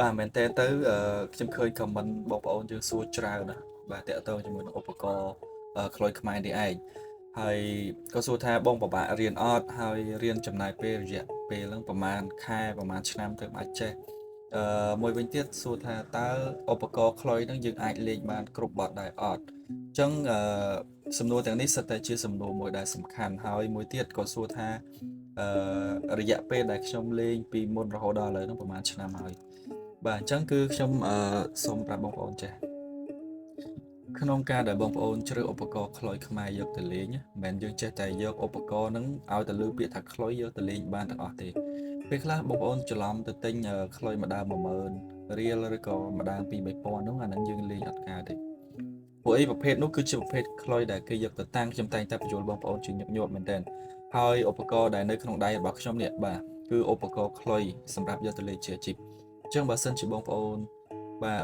បាទមែនតើទៅខ្ញុំឃើញ comment បងប្អូនយើងសួរច្រើនណាស់បាទតាក់ទងជាមួយនឹងឧបករណ៍ខ្លុយខ្មែរនេះឯងហើយក៏សួរថាបងពិបាករៀនអត់ហើយរៀនចំណាយពេលរយៈពេលហ្នឹងប្រហែលខែប្រហែលឆ្នាំទើបអាចចេះមួយវិញទៀតសួរថាតើឧបករណ៍ខ្លុយហ្នឹងយើងអាចលេងបានគ្រប់បទដែរអត់អញ្ចឹងសំណួរទាំងនេះសិតតែជាសំណួរមួយដែលសំខាន់ហើយមួយទៀតក៏សួរថារយៈពេលដែលខ្ញុំលេងពីមុនរហូតដល់ឥឡូវហ្នឹងប្រហែលឆ្នាំហើយ បាទអញ្ចឹងគឺខ្ញុំសូមប្រាប់បងប្អូនចេះក្នុងការដែលបងប្អូនជ្រើសឧបករណ៍ខ្លុយខ្មែរយកទៅលេងណាមិនមែនយើងចេះតែយកឧបករណ៍ហ្នឹងឲ្យទៅលើពាក្យថាខ្លុយយកទៅលេងបានទាំងអស់ទេពេលខ្លះបងប្អូនច្រឡំទៅទិញខ្លុយម្ដង10000រៀលឬក៏ម្ដង2 3000ហ្នឹងអាហ្នឹងយើងលេងអត់កើតទេពួកអីប្រភេទនោះគឺជាប្រភេទខ្លុយដែលគេយកទៅតាំងខ្ញុំតែងតែបញ្យល់បងប្អូនជាញឹកញាប់មែនទែនហើយឧបករណ៍ដែលនៅក្នុងដៃរបស់ខ្ញុំនេះបាទគឺឧបករណ៍ខ្លុយសម្រាប់យកទៅលេងជាអាជីពអញ្ចឹងបើសិនជាបងប្អូនបាទ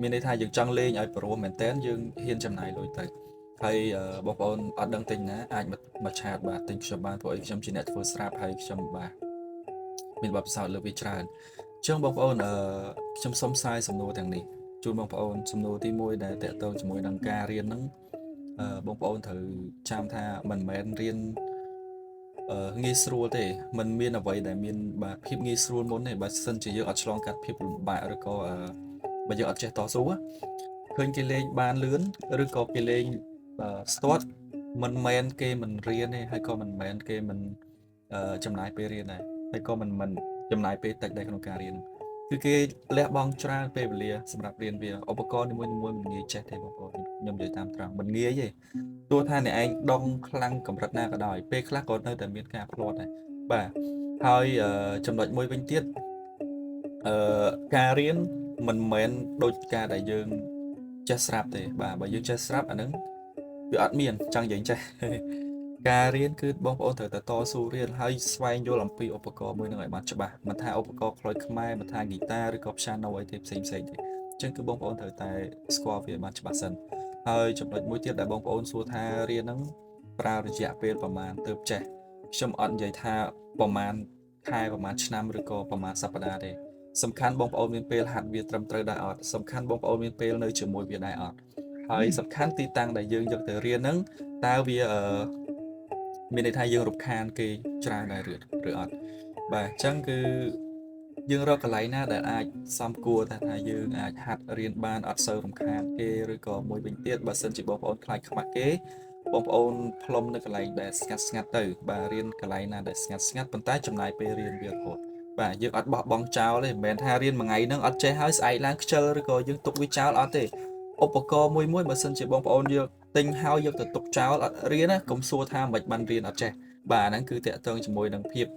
មានន័យថាយើងចង់លេងឲ្យព្រោះមែនតើយើងហ៊ានចំណាយលុយទៅហើយបងប្អូនអត់ដឹងទិញណាអាចមកឆាតបាទទិញខ្ញុំបានព្រោះអីខ្ញុំជាអ្នកធ្វើស្រាប់ហើយខ្ញុំបាទមានបទពិសោធន៍លើវាច្រើនអញ្ចឹងបងប្អូនខ្ញុំសុំផ្សាយសំណួរទាំងនេះជូនបងប្អូនសំណួរទី1ដែលតកតងជាមួយនឹងការរៀនហ្នឹងបងប្អូនត្រូវចាំថាមិនមែនរៀនងាយស្រួលទេมันមានអ្វីដែលមានបាទភាពងាយស្រួលមុនទេបើសិនជាយើងអត់ឆ្លងកាត់ភាពលំបាកឬក៏បើយើងអត់ចេះតស៊ូឃើញគេលេងបានលឿនឬក៏គេលេងស្ទាត់មិនមែនគេមិនរៀនទេហើយក៏មិនមែនគេមិនចំណាយពេលរៀនដែរហើយក៏មិនចំណាយពេលតិចដែរក្នុងការរៀនគឺគេលះបង់ច្រើនពេលវេលាសម្រាប់រៀនវាឧបករណ៍នីមួយៗមិនងាយចេះទេបងប្អូនខ្ញុំនិយាយតាមត្រង់មិនងាយទេទោះថាអ្នកឯងដុងខ្លាំងកម្រិតណាក៏ដោយពេលខ្លះក៏នៅតែមានការភ្លាត់ដែរបាទហើយចំណុចមួយវិញទៀតអឺការរៀនមិនមែនដូចការដែលយើងចេះស្រាប់ទេបាទបើយើងចេះស្រាប់អាហ្នឹងវាអត់មានចង់និយាយចេះការរៀនគឺបងប្អូនត្រូវតែតស៊ូរៀនហើយស្វែងយល់អំពីឧបករណ៍មួយនឹងឲ្យបានច្បាស់មិនថាឧបករណ៍ខ្លុយខ្មែរមិនថាហ្គីតាឬក៏ព្យ៉ាណូអីទេផ្សេងៗទេអញ្ចឹងគឺបងប្អូនត្រូវតែស្គាល់វាបានច្បាស់សិនហើយចំណុចមួយទៀតដែលបងប្អូនសួរថារៀនហ្នឹងប្រើរយៈពេលប្រហែលទើបចេះខ្ញុំអត់និយាយថាប្រហែលខែប្រហែលឆ្នាំឬក៏ប្រហែលសប្តាហ៍ទេសំខាន់បងប្អូនមានពេលហាត់វាត្រឹមត្រូវដែរអត់សំខាន់បងប្អូនមានពេលនៅជាមួយវាដែរអត់ហើយសំខាន់ទីតាំងដែលយើងយកទៅរៀនហ្នឹងតើវាមានន័យថាយើងរំខានគេច្រើនដែរឬអត់បាទអញ្ចឹងគឺយើងរកកន្លែងណាដែលអាចសមគួរថាយើងអាចហាត់រៀនបានអត់សូវរំខានគេឬក៏មួយវិញទៀតបើសិនជាបងប្អូនខ្លាចខ្មាស់គេបងប្អូនផ្លុំនៅកន្លែងដែលស្ងាត់ទៅបាទរៀនកន្លែងណាដែលស្ងាត់ប៉ុន្តែចំណាយពេលរៀនវារហូតបាទយើងអត់បោះបង់ចោលទេមិនមែនថារៀនមួយថ្ងៃហ្នឹងអត់ចេះហើយស្អែកឡើងខ្ជិលឬក៏យើងទុកវាចោលអត់ទេឧបករណ៍មួយបើសិនជាបងប្អូនយកទិញហើយយកទៅទុកចោលអត់រៀនណាកុំសួរថាមិនបានរៀនអត់ចេះបាទអាហ្នឹងគឺតាក់ទងជាមួយនឹងភាព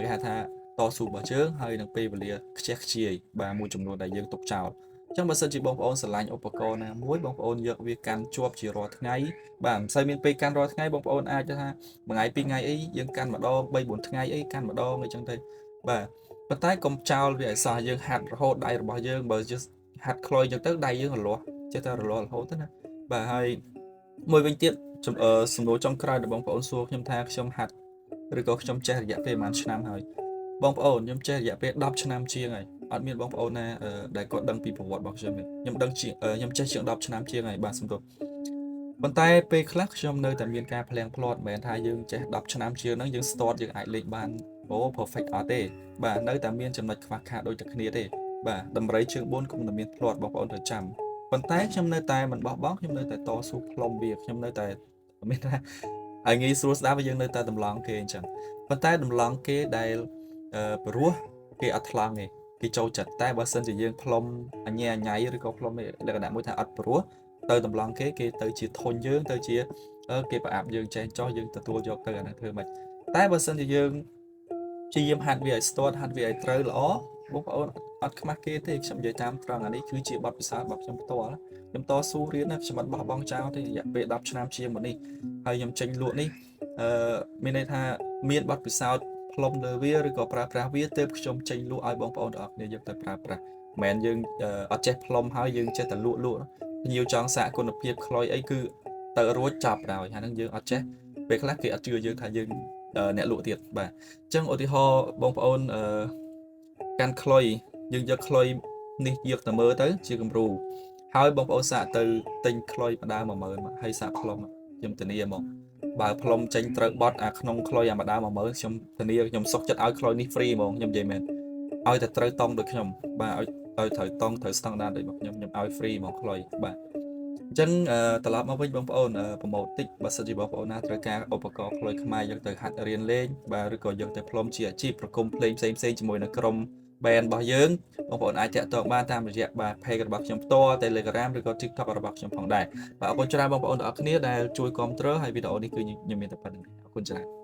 គេហៅថាតស៊ូរបស់យើងហើយនឹងពេលវេលាខ្ជះខ្ជាយបាទមួយចំនួនដែលយើងទុកចោលអញ្ចឹងបើសិនជាបងប្អូនស្រឡាញ់ឧបករណ៍ណាមួយបងប្អូនយកវាកាន់ជាប់ជារាល់ថ្ងៃបាទមិនសូវមានពេលកាន់រាល់ថ្ងៃបងប្អូនអាចថាមួយថ្ងៃពីរថ្ងៃអីយើងកាន់ម្ដង3 4ថ្ងៃអីកាន់ម្ដងអីចឹងទៅបាទប៉ុន្តែកុំចោលវាឲ្យសោះយើងហាត់រហូតដៃរបស់យើងបើយើងហាត់ខ្លុយចឹងទៅដៃយើងរលាស់ចេះតែរលាស់រហូតទៅណាបាទហើយមួយវិញទៀតសំណួរចុងក្រោយដែលបងប្អូនសួរខ្ញុំថាខ្ញុំហាត់ឬក៏ខ្ញុំចេះរយៈពេលប្រហែលឆ្នាំហើយបងប្អូនខ្ញុំចេះរយៈពេល10ឆ្នាំជាងហើយអត់មានបងប្អូនណាដែលគាត់ដឹងពីប្រវត្តិរបស់ខ្ញុំទេខ្ញុំដឹងជាងខ្ញុំចេះជាង10ឆ្នាំជាងហើយបាទសំទោសប៉ុន្តែពេលខ្លះខ្ញុំនៅតែមានការភ្លាំងភ្លាត់មិនមែនថាយើងចេះ10ឆ្នាំជាងហ្នឹងយើង start យើងអាចលេងបានអូ perfect អត់ទេបាទនៅតែមានចំណុចខ្វះខាតដូចតែគ្នាទេបាទដំរីជើង4គុំតែមានភ្លាត់បងប្អូនត្រូវចាំប៉ុន្តែខ្ញុំនៅតែមិនបោះបង់ខ្ញុំនៅតែតស៊ូផ្លុំវាខ្ញុំនៅតែមានថាហើយងាយស្រួលស្ដាប់យើងនៅតែតម្លង់គេអញ្ចឹងប៉ុន្តែតម្លង់គេដែលព្រោះគេអត់ថ្លង់ទេគេចូលចិត្តតែបើសិនជាយើងផ្លុំអញ្ញែអញ្ញៃឬក៏ផ្លុំលក្ខណៈមួយថាអត់ព្រោះទៅតម្លង់គេទៅជាធុញយើងទៅជាគេប្រអាប់យើងចេះចោះយើងទទួលយកទៅអានោះធ្វើមិនតែបើសិនជាយើងព្យាយាមហាត់វាឲ្យស្ទាត់ហាត់វាឲ្យត្រូវល្អបងប្អូនអត់ខ្មាស់គេទេខ្ញុំនិយាយតាមត្រង់អានេះគឺជាបទពិសោធន៍របស់ខ្ញុំផ្ទាល់ខ្ញុំតស៊ូរៀនណាខ្ញុំអត់បោះបង់ចោលទេរយៈពេល10ឆ្នាំជាងមកនេះហើយខ្ញុំចេញលក់នេះមានន័យថាមានបទពិសោធន៍ផ្លុំលើវាឬក៏ប្រើប្រាស់វាទើបខ្ញុំចេញលក់ឲ្យបងប្អូនទាំងអស់គ្នាយកទៅប្រើប្រាស់មិនមែនយើងអត់ចេះផ្លុំហើយយើងចេះតែលក់ភ្ញៀវចង់សាកគុណភាពខ្លុយអីគឺទៅរួចចាប់ដល់ហើយហ្នឹងយើងអត់ចេះពេលខ្លះគេអត់ជឿយើងថាយើងអ្នកលក់ទៀតបាទអញ្ចឹងឧទាហរណ៍បងប្អូន កាន់ខ្លុយយើងយកខ្លុយនេះយកទៅមើលទៅជាគំរូហើយបងប្អូនសាកទៅទិញខ្លុយម្ដង 10000 មកហើយសាកផ្លុំខ្ញុំធានាហ្មងបើផ្លុំចេញត្រូវបត់អាក្នុងខ្លុយអាម្ដង 10000 ខ្ញុំធានាខ្ញុំសុខចិត្តឲ្យខ្លុយនេះ free ហ្មងខ្ញុំនិយាយមែនឲ្យតែត្រូវតង់ដូចខ្ញុំបាទឲ្យត្រូវតង់ត្រូវស្តង់ដារដូចរបស់ខ្ញុំឲ្យ free ហ្មងខ្លុយបាទអញ្ចឹងត្រឡប់មកវិញបងប្អូនប្រម៉ូទតិចបើសិនជាបងប្អូនណាត្រូវការឧបករណ៍ខ្លុយខ្មែរយកទៅហាត់រៀនលេងបាទឬក៏យកទៅផ្លុំជាអាជីពប្រគំភ្លេងផ្សេងៗជាមួយនឹងក្រុម band របស់យើងបងប្អូនអាចតាក់ទងបានតាមរយៈបាទ page របស់ខ្ញុំផ្ទាល់ Telegram ឬក៏ TikTok របស់ខ្ញុំផងដែរបាទអរគុណច្រើនបងប្អូនទាំងអស់គ្នាដែលជួយគាំទ្រហើយវីដេអូនេះគឺខ្ញុំមានតែប៉ុណ្្នឹងអរគុណច្រើន